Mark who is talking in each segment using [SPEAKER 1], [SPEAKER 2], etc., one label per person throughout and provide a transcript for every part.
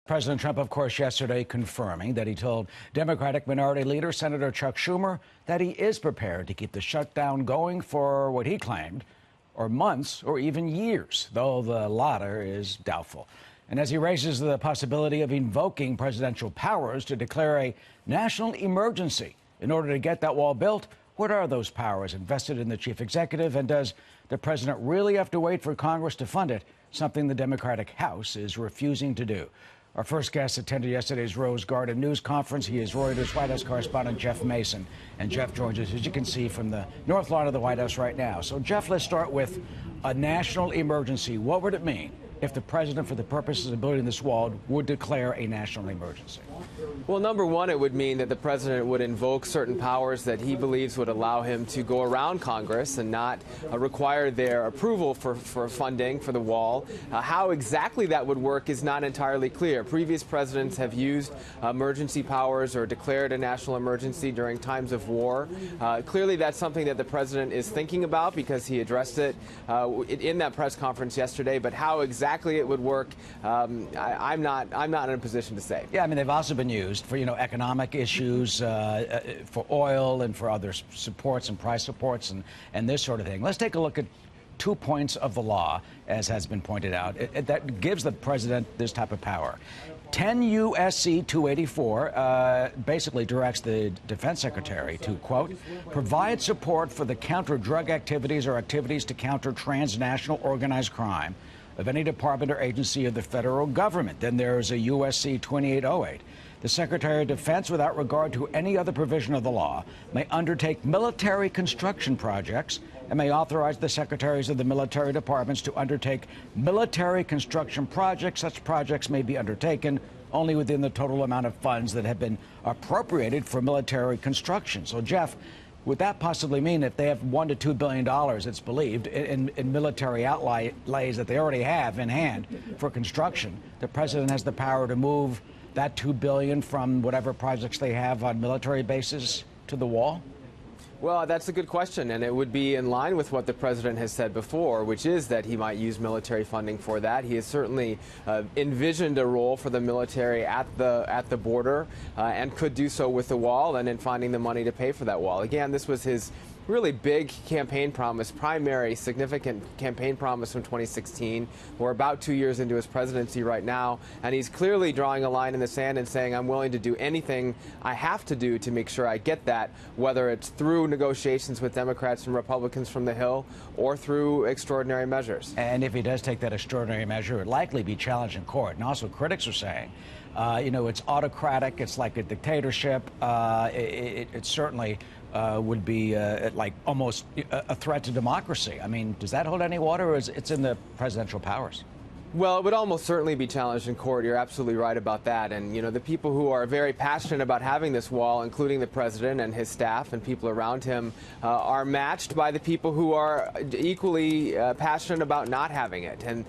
[SPEAKER 1] President Trump, of course, yesterday confirming that he told Democratic Minority Leader Senator Chuck Schumer that he is prepared to keep the shutdown going for what he claimed or months or even years, though the latter is doubtful. And as he raises the possibility of invoking presidential powers to declare a national emergency in order to get that wall built, what are those powers invested in the chief executive? And does the president really have to wait for Congress to fund it, something the Democratic House is refusing to do? Our first guest attended yesterday's Rose Garden news conference. He is Reuters White House correspondent Jeff Mason. And Jeff joins us, as you can see, from the north lawn of the White House right now. So, Jeff, let's start with a national emergency. What would it mean if the president, for the purposes of building this wall, would declare a national emergency?
[SPEAKER 2] Well, number one, it would mean that the president would invoke certain powers that he believes would allow him to go around Congress and not require their approval for funding for the wall. How exactly that would work is not entirely clear. Previous presidents have used emergency powers or declared a national emergency during times of war. Clearly, that's something that the president is thinking about because he addressed it in that press conference yesterday. But how exactly it would work, I'm not in a position to say.
[SPEAKER 1] Yeah, I mean, they've also been used for, economic issues, for oil and for other supports and price supports and this sort of thing. Let's take a look at 2 points of the law, as has been pointed out, that gives the president this type of power. 10 U.S.C. 284 basically directs the defense secretary to, quote, provide support for the counter-drug activities or activities to counter transnational organized crime of any department or agency of the federal government. Then there's a U.S.C. 2808. The Secretary of Defense, without regard to any other provision of the law, may undertake military construction projects and may authorize the secretaries of the military departments to undertake military construction projects. Such projects may be undertaken only within the total amount of funds that have been appropriated for military construction. So, Jeff, would that possibly mean if they have $1 to $2 billion, it's believed, in military outlays that they already have in hand for construction, the president has the power to move that $2 billion from whatever projects they have on military bases to the wall?
[SPEAKER 2] Well, that's a good question, and it would be in line with what the president has said before, which is that he might use military funding for that. He has certainly envisioned a role for the military at the border and could do so with the wall and in finding the money to pay for that wall. Again, this was his really big campaign promise, primary significant campaign promise from 2016. We're about 2 years into his presidency right now, and he's clearly drawing a line in the sand and saying, I'm willing to do anything I have to do to make sure I get that, whether it's through negotiations with Democrats and Republicans from the Hill or through extraordinary measures.
[SPEAKER 1] And if he does take that extraordinary measure, it would likely be challenged in court. And also critics are saying, it's autocratic, it's like a dictatorship. It certainly would be like almost a threat to democracy. I mean, does that hold any water, or is it's in the presidential powers?
[SPEAKER 2] Well, it would almost certainly be challenged in court. You're absolutely right about that. And, the people who are very passionate about having this wall, including the president and his staff and people around him, are matched by the people who are equally passionate about not having it. And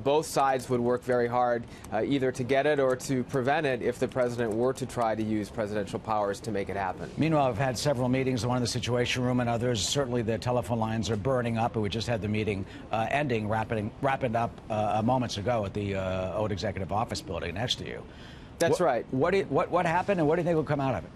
[SPEAKER 2] both sides would work very hard either to get it or to prevent it if the president were to try to use presidential powers to make it happen.
[SPEAKER 1] Meanwhile, I've had several meetings, one in the Situation Room and others. Certainly the telephone lines are burning up, and we just had the meeting wrapping up a moment ago at the old executive office building next to you.
[SPEAKER 2] That's right.
[SPEAKER 1] What happened, and what do you think will come out of it?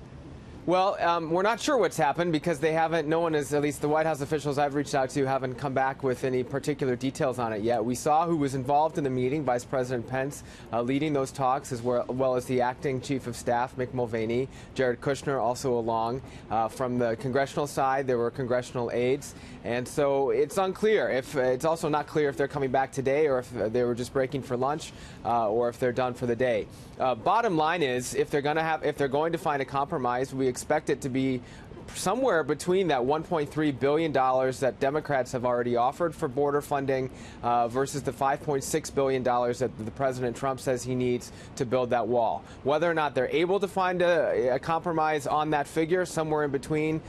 [SPEAKER 2] Well, we're not sure what's happened because no one is, at least the White House officials I've reached out to, haven't come back with any particular details on it yet. We saw who was involved in the meeting, Vice President Pence leading those talks, as well as the acting chief of staff, Mick Mulvaney, Jared Kushner also along. From the congressional side, there were congressional aides. And so it's unclear. It's also not clear if they're coming back today or if they were just breaking for lunch or if they're done for the day. Bottom line is, if they're going to find a compromise, we expect it to be somewhere between that $1.3 billion that Democrats have already offered for border funding versus the $5.6 billion that the President Trump says he needs to build that wall. Whether or not they're able to find a compromise on that figure, somewhere in between,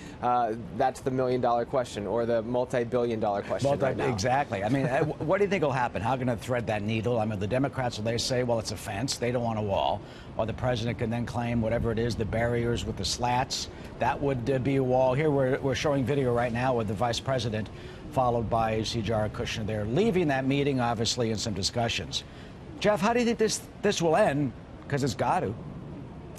[SPEAKER 2] that's the million-dollar question, or the multi-billion-dollar question right now.
[SPEAKER 1] Exactly. I mean, what do you think will happen? How can they thread that needle? I mean, the Democrats, will they say, well, it's a fence, they don't want a wall, or the president can then claim whatever it is, the barriers with the slats, that would be a wall. Here we're showing video right now with the vice president, followed by Jared Kushner there, leaving that meeting, obviously, in some discussions. Jeff, how do you think this will end because it's got to.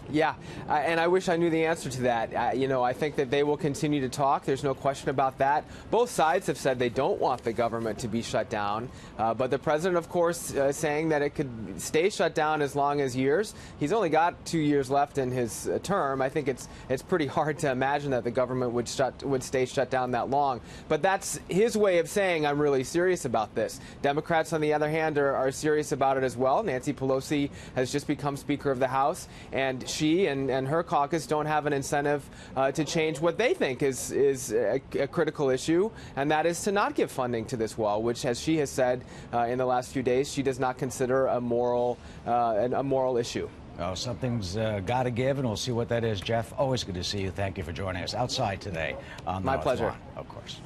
[SPEAKER 2] Yeah, and I wish I knew the answer to that. I think that they will continue to talk. There's no question about that. Both sides have said they don't want the government to be shut down. But the president, of course, saying that it could stay shut down as long as years. He's only got 2 years left in his term. I think it's pretty hard to imagine that the government would stay shut down that long. But that's his way of saying, I'm really serious about this. Democrats, on the other hand, are serious about it as well. Nancy Pelosi has just become Speaker of the House, and she and her caucus don't have an incentive to change what they think is a critical issue, and that is to not give funding to this wall, which, as she has said in the last few days, she does not consider a moral issue.
[SPEAKER 1] Oh, something's got to give, and we'll see what that is. Jeff, always good to see you. Thank you for joining us outside today on the
[SPEAKER 2] My
[SPEAKER 1] North
[SPEAKER 2] pleasure.
[SPEAKER 1] Lawn, of course.